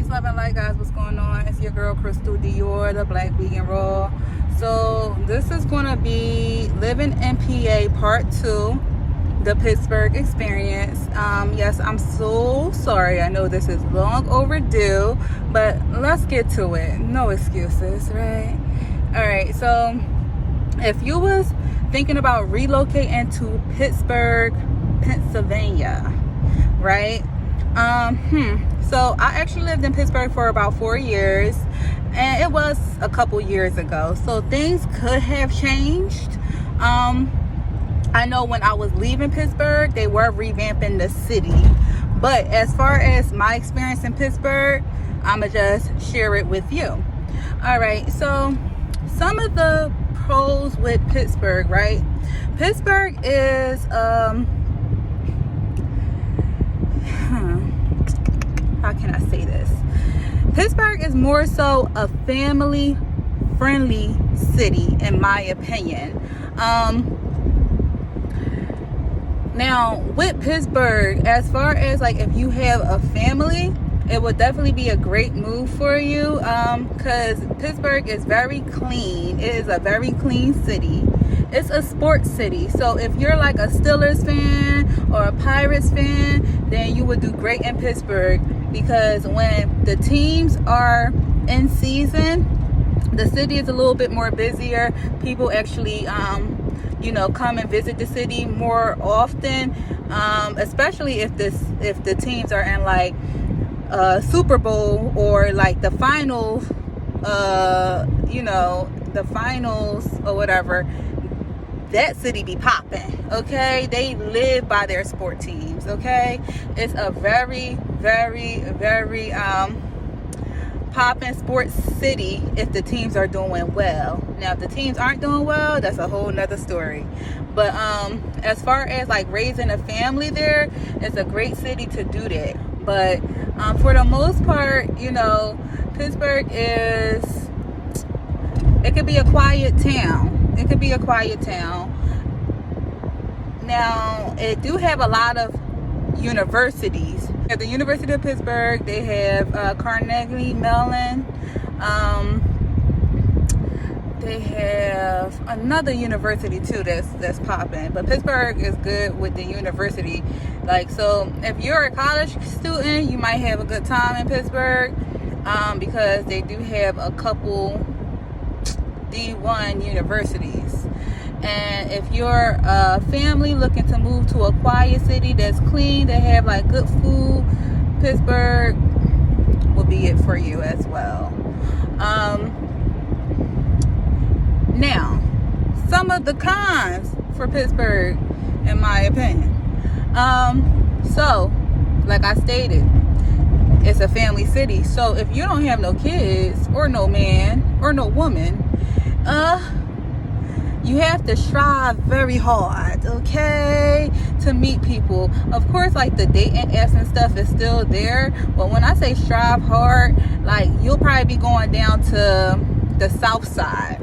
Peace, love, and light, guys. What's going on? It's your girl Crystal Dior, the BlackVegan Raw. So this is going to be Living in PA Part 2, the Pittsburgh experience. Yes, I'm so sorry. I know this is long overdue, but let's get to it. No excuses, right? All right, so if you was thinking about relocating to Pittsburgh, Pennsylvania, right? So I actually lived in Pittsburgh for about 4 years, and it was a couple years ago, so things could have changed. I know when I was leaving Pittsburgh, they were revamping the city, but as far as my experience in Pittsburgh, I'ma just share it with you. All right, so some of the pros with Pittsburgh, right? Pittsburgh is how can I say this? Pittsburgh is more so a family friendly city, in my opinion. Now with Pittsburgh, as far as like if you have a family, it would definitely be a great move for you, because Pittsburgh is very clean. It is a very clean city. It's a sports city, so if you're like a Steelers fan or a Pirates fan, then you would do great in Pittsburgh, because when the teams are in season, the city is a little bit more busier. People actually come and visit the city more often, especially if the teams are in like Super Bowl or like the finals, the finals or whatever. That city be popping, okay? They live by their sport teams, okay? It's a very, very, very popping sports city if the teams are doing well. Now, if the teams aren't doing well, that's a whole nother story. But as far as like raising a family there, it's a great city to do that. But for the most part, Pittsburgh it could be a quiet town. It could be a quiet town. Now, it do have a lot of universities. At the University of Pittsburgh, they have Carnegie Mellon. They have another university too that's popping. But Pittsburgh is good with the university. Like, so if you're a college student, you might have a good time in Pittsburgh, because they do have a couple D1 universities. And if you're a family looking to move to a quiet city that's clean, that have like good food, Pittsburgh will be it for you as well. Now, some of the cons for Pittsburgh, in my opinion. So like I stated, it's a family city. So if you don't have no kids or no man or no woman, you have to strive very hard, okay, to meet people. Of course, like the dating apps and stuff is still there, but when I say strive hard, like you'll probably be going down to the south side.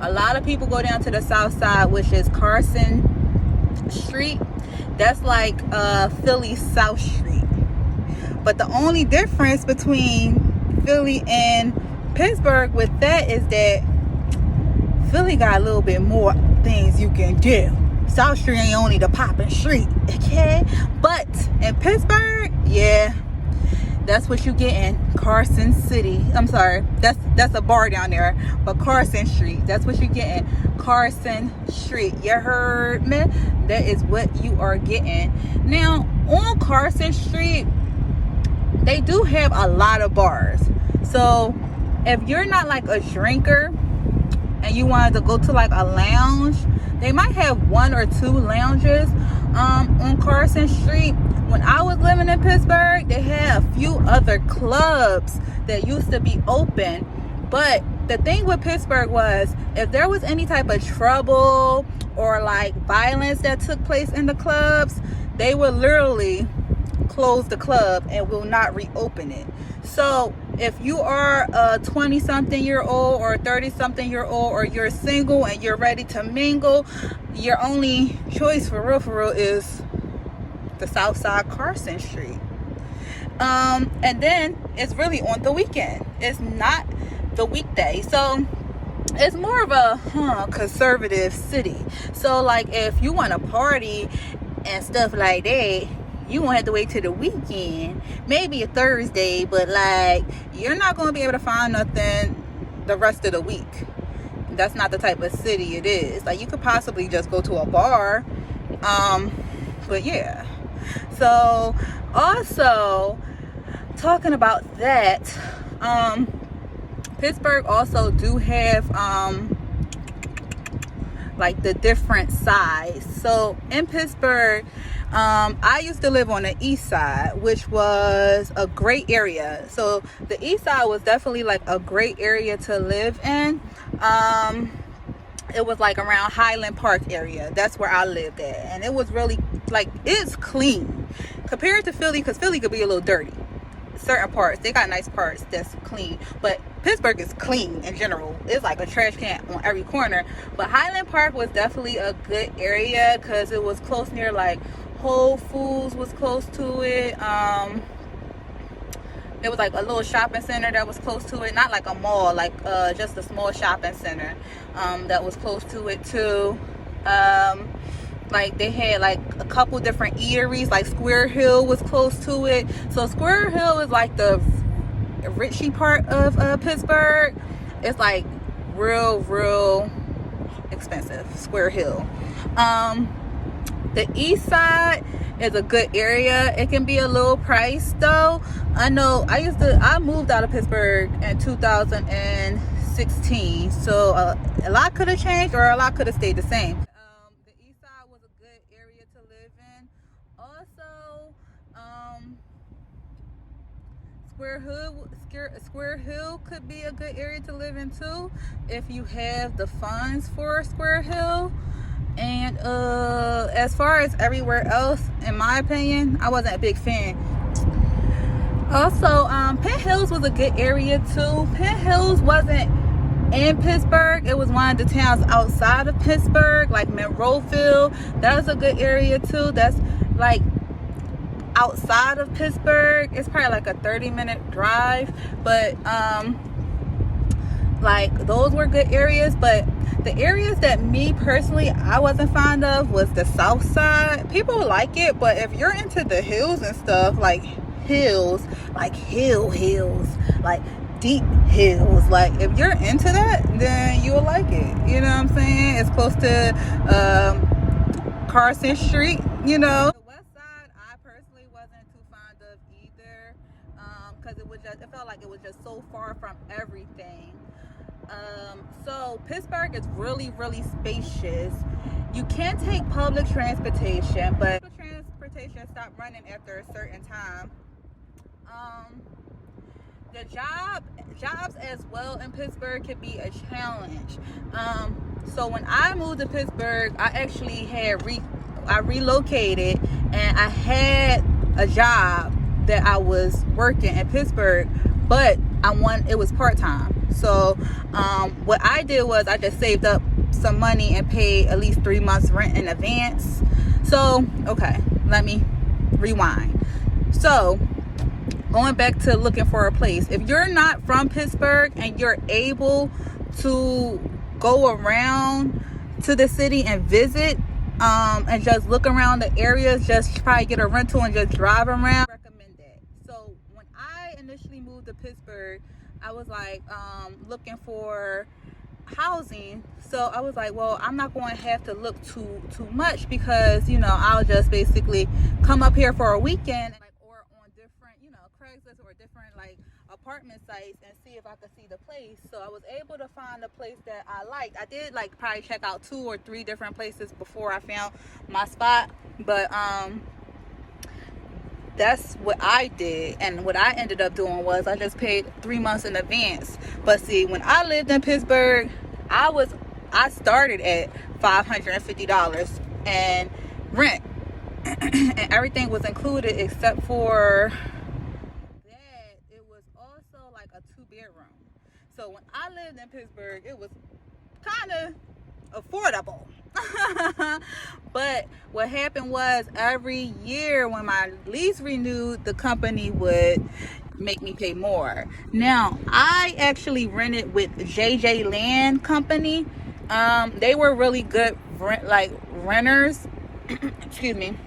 A lot of people go down to the south side, which is Carson Street. That's like Philly South Street. But the only difference between Philly and Pittsburgh with that is that Philly got a little bit more things you can do. South Street ain't only the poppin' street, okay? But in Pittsburgh, yeah, that's what you get in Carson City. I'm sorry, that's a bar down there, but Carson Street, that's what you get in Carson Street. You heard me? That is what you are getting. Now, on Carson Street, they do have a lot of bars. So if you're not like a drinker and you wanted to go to like a lounge, they might have 1 or 2 lounges on Carson Street. When I was living in Pittsburgh, they had a few other clubs that used to be open. But the thing with Pittsburgh was, if there was any type of trouble or like violence that took place in the clubs, they would literally close the club and will not reopen it. So if you are a 20-something-year-old or a 30-something-year-old, or you're single and you're ready to mingle, your only choice for real is the South Side Carson Street. And then it's really on the weekend. It's not the weekday. So it's more of a conservative city. So like if you want to party and stuff like that, you won't have to wait till the weekend, maybe a Thursday, but like you're not going to be able to find nothing the rest of the week. That's not the type of city it is. Like you could possibly just go to a bar, but yeah. So also talking about that, Pittsburgh also do have like the different sides. So in Pittsburgh, I used to live on the east side, which was a great area. So the east side was definitely like a great area to live in. It was like around Highland Park area. That's where I lived at. And it was really like, it's clean compared to Philly, because Philly could be a little dirty. Certain parts, they got nice parts that's clean, but Pittsburgh is clean in general. It's like a trash can on every corner. But Highland Park was definitely a good area because it was close near like Whole Foods was close to it. There was like a little shopping center that was close to it, not like a mall, like just a small shopping center that was close to it too. Like they had like a couple different eateries, like Squirrel was close to it. So Squirrel is like the richy part of Pittsburgh. It's like real expensive, Squirrel. The east side is a good area. It can be a little priced though. I know I moved out of Pittsburgh in 2016, so a lot could have changed or a lot could have stayed the same. The east side was a good area to live in. Also, Squirrel could be a good area to live in too if you have the funds for Squirrel. And as far as everywhere else, in my opinion, I wasn't a big fan. Also, Penn Hills was a good area too. Penn Hills wasn't in Pittsburgh. It was one of the towns outside of Pittsburgh, like Monroeville. That was a good area too. That's like outside of Pittsburgh. It's probably like a 30-minute drive, but like those were good areas. But the areas that me personally I wasn't fond of was the south side. People like it, but if you're into the hills and stuff, like hills, like hills, like deep hills, like if you're into that, then you'll like it. You know what I'm saying? It's close to Carson Street, you know. The west side I personally wasn't too fond of either, because it felt like it was just so far from everything. So Pittsburgh is really spacious. You can take public transportation, but public transportation stopped running after a certain time. The jobs as well in Pittsburgh can be a challenge. So when I moved to Pittsburgh, I actually I relocated, and I had a job that I was working in Pittsburgh, but it was part-time. So what I did was I just saved up some money and paid at least 3 months rent in advance. So okay, let me rewind. So going back to looking for a place, if you're not from Pittsburgh and you're able to go around to the city and visit and just look around the areas, just probably get a rental and just drive around, I recommend that. So when I initially moved to Pittsburgh, I was like looking for housing. So I was like, well, I'm not going to have to look too much, because you know I'll just basically come up here for a weekend, or on different, you know, Craigslist or different like apartment sites, and see if I could see the place. So I was able to find a place that I liked. I did like probably check out 2 or 3 different places before I found my spot, but that's what I did. And what I ended up doing was I just paid 3 months in advance. But see, when I lived in Pittsburgh, I started at $550 and rent and everything was included except for that it was also like a 2-bedroom. So when I lived in Pittsburgh, it was kind of affordable. But what happened was every year when my lease renewed, the company would make me pay more. Now, I actually rented with JJ Land Company. They were really good renters. Excuse me.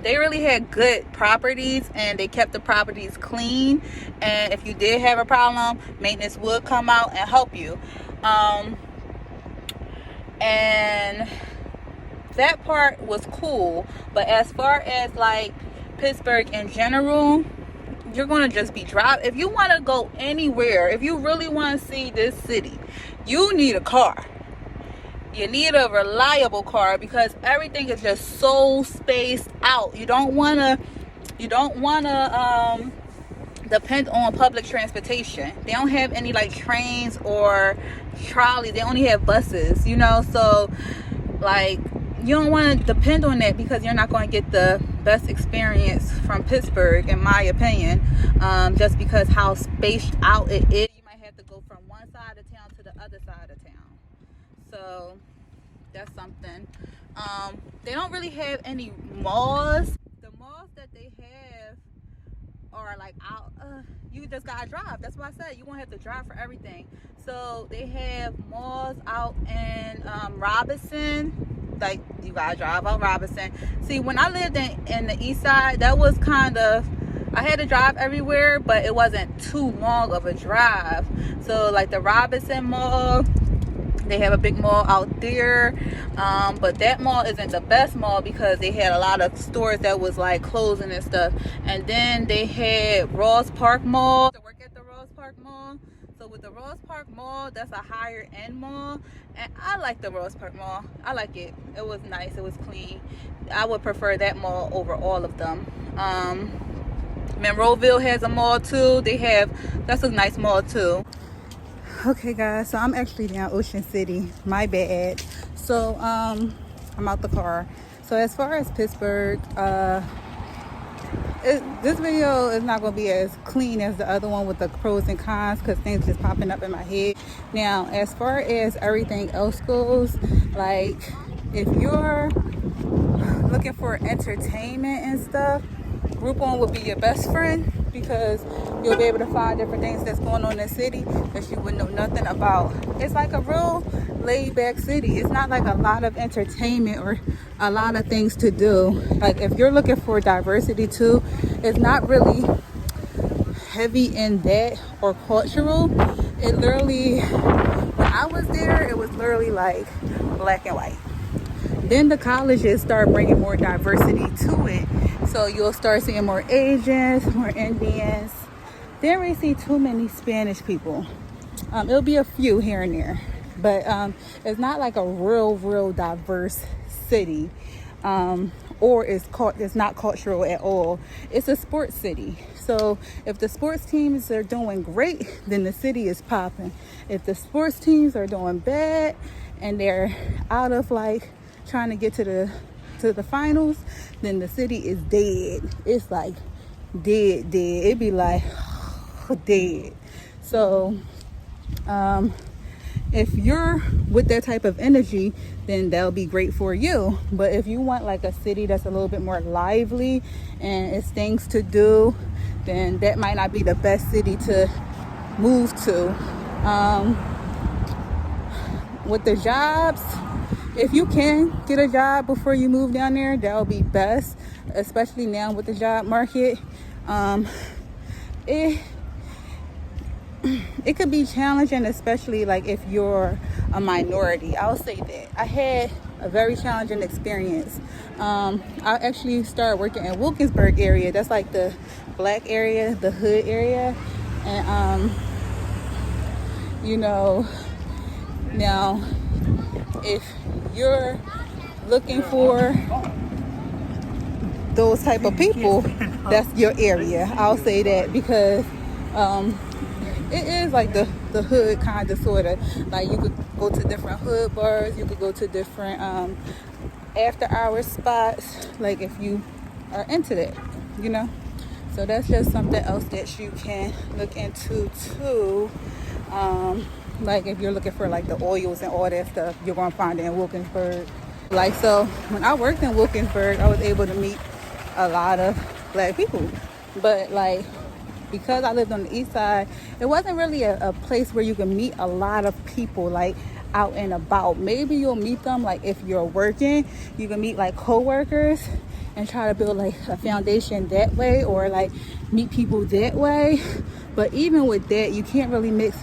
They really had good properties, and they kept the properties clean, and if you did have a problem, maintenance would come out and help you. And that part was cool. But as far as like Pittsburgh in general, you're gonna just be driving. If you want to go anywhere, if you really want to see this city, you need a car. You need a reliable car, because everything is just so spaced out. You don't wanna depend on public transportation. They don't have any like trains or trolleys. They only have buses, you know. So like, you don't want to depend on that, because you're not going to get the best experience from Pittsburgh, in my opinion, just because how spaced out it is. You might have to go from one side of town to the other side of town. So that's something. They don't really have any malls. The malls that they have are like out. You just gotta drive. That's why I said you won't have to drive for everything. So they have malls out in Robinson. Like, you gotta drive out Robinson. See, when I lived in the east side, that was kind of, I had to drive everywhere, but it wasn't too long of a drive. So like the Robinson Mall, they have a big mall out there, but that mall isn't the best mall, because they had a lot of stores that was like closing and stuff. And then they had Ross Park Mall. I work at the Ross Park Mall. So with the Ross Park Mall, that's a higher end mall, and I like the Ross Park Mall. I like it. It was nice. It was clean. I would prefer that mall over all of them. Monroeville has a mall too. That's a nice mall too. Okay guys, so I'm actually down Ocean City, my bad. So I'm out the car. So as far as Pittsburgh, this video is not going to be as clean as the other one with the pros and cons, because things just popping up in my head. Now, as far as everything else goes, like if you're looking for entertainment and stuff, Groupon would be your best friend, because you'll be able to find different things that's going on in the city that you would know nothing about. It's like a real laid-back city. It's not like a lot of entertainment or a lot of things to do. Like if you're looking for diversity too, it's not really heavy in that or cultural. It literally, when I was there, it was literally like black and white. Then the colleges start bringing more diversity to it. So you'll start seeing more Asians, more Indians. Didn't really see too many Spanish people. It'll be a few here and there, but it's not like a real diverse city, or it's not cultural at all. It's a sports city. So if the sports teams are doing great, then the city is popping. If the sports teams are doing bad and they're out of like trying to get to the finals, then the city is dead. It's like dead. It'd be like dead. So if you're with that type of energy, then that'll be great for you. But if you want like a city that's a little bit more lively and it's things to do, then that might not be the best city to move to. With the jobs, if you can get a job before you move down there, that'll be best, especially now with the job market. It could be challenging, especially like if you're a minority. I'll say that I had a very challenging experience. I actually started working in Wilkinsburg area. That's like the black area, the hood area. And you know, now if you're looking for those type of people, that's your area. I'll say that, because it is like the hood kind of sort of, like you could go to different hood bars, you could go to different after hours spots, like if you are into that, you know. So that's just something else that you can look into too. Like if you're looking for like the oils and all that stuff, you're gonna find it in Wilkinsburg. Like, so when I worked in Wilkinsburg, I was able to meet a lot of black people. But like, because I lived on the east side, it wasn't really a place where you can meet a lot of people like out and about. Maybe you'll meet them like if you're working, you can meet like co-workers and try to build like a foundation that way, or like meet people that way. But even with that, you can't really mix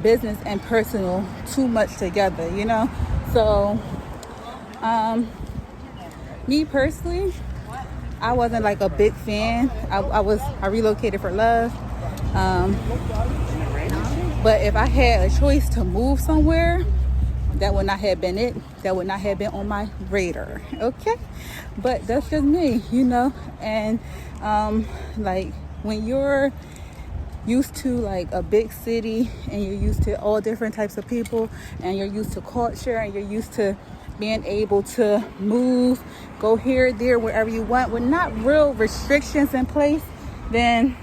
business and personal too much together, you know? So me personally, I wasn't like a big fan. I relocated for love. But if I had a choice to move somewhere, that would not have been it. That would not have been on my radar. Okay? But that's just me, you know? And like when you're used to like a big city and you're used to all different types of people and you're used to culture and you're used to being able to move, go here, there, wherever you want with not real restrictions in place, then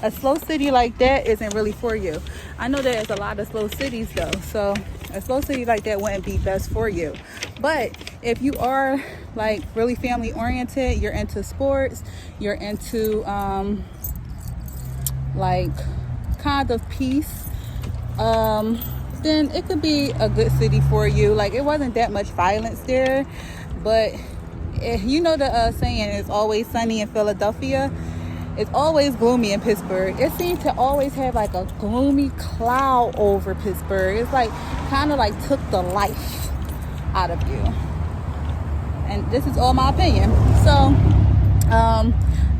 a slow city like that isn't really for you. I know there's a lot of slow cities though, so a slow city like that wouldn't be best for you. But if you are like really family oriented, you're into sports, you're into like kind of peace, then it could be a good city for you. Like it wasn't that much violence there, but you know the saying, it's always sunny in Philadelphia. It's always gloomy in Pittsburgh. It seems to always have like a gloomy cloud over Pittsburgh. It's like kind of like took the life out of you. And this is all my opinion. So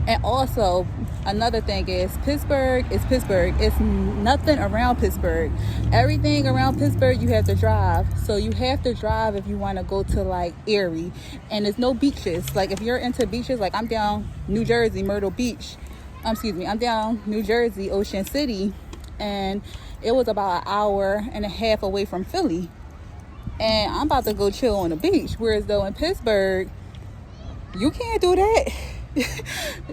and also another thing is Pittsburgh is Pittsburgh. It's nothing around Pittsburgh. Everything around Pittsburgh you have to drive. So you have to drive if you want to go to like Erie. And there's no beaches. Like if you're into beaches, like I'm down New Jersey, Myrtle Beach. I'm down New Jersey, Ocean City. And it was about an hour and a half away from Philly. And I'm about to go chill on the beach. Whereas though in Pittsburgh, you can't do that.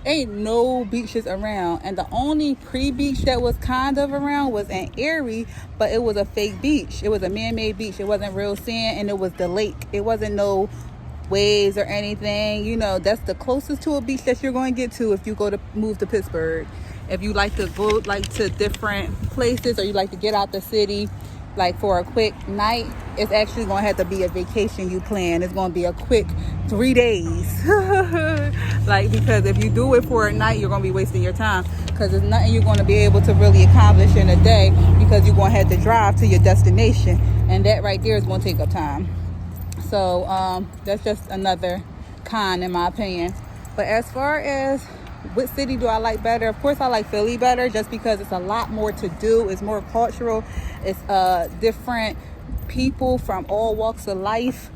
Ain't no beaches around, and the only pre-beach that was kind of around was in Erie, but it was a fake beach. It was a man-made beach. It wasn't real sand, and it was the lake. It wasn't no waves or anything. You know, that's the closest to a beach that you're going to get to if you go to move to Pittsburgh. If you like to go like to different places, or you like to get out the city like for a quick night, it's actually going to have to be a vacation you plan. It's going to be a quick 3 days. Like, because if you do it for a night, you're going to be wasting your time, because there's nothing you're going to be able to really accomplish in a day, because you're going to have to drive to your destination, and that right there is going to take up time. So that's just another con in my opinion. But as far as what city do I like better, of course I like Philly better, just because it's a lot more to do. It's more cultural. It's different people from all walks of life.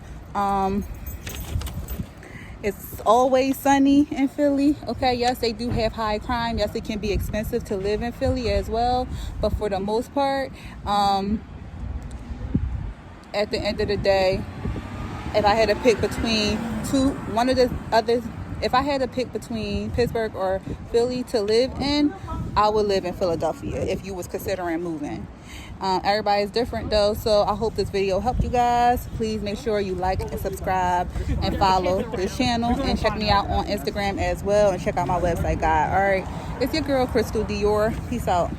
It's always sunny in Philly. Okay, yes, they do have high crime. Yes, it can be expensive to live in Philly as well. But for the most part, at the end of the day, if I had to pick between if I had to pick between Pittsburgh or Philly to live in, I would live in Philadelphia if you was considering moving. Everybody's different though, so I hope this video helped you guys. Please make sure you like and subscribe and follow this channel, and check me out on Instagram as well, and check out my website, guys. All right, it's your girl Crystal Dior. Peace out.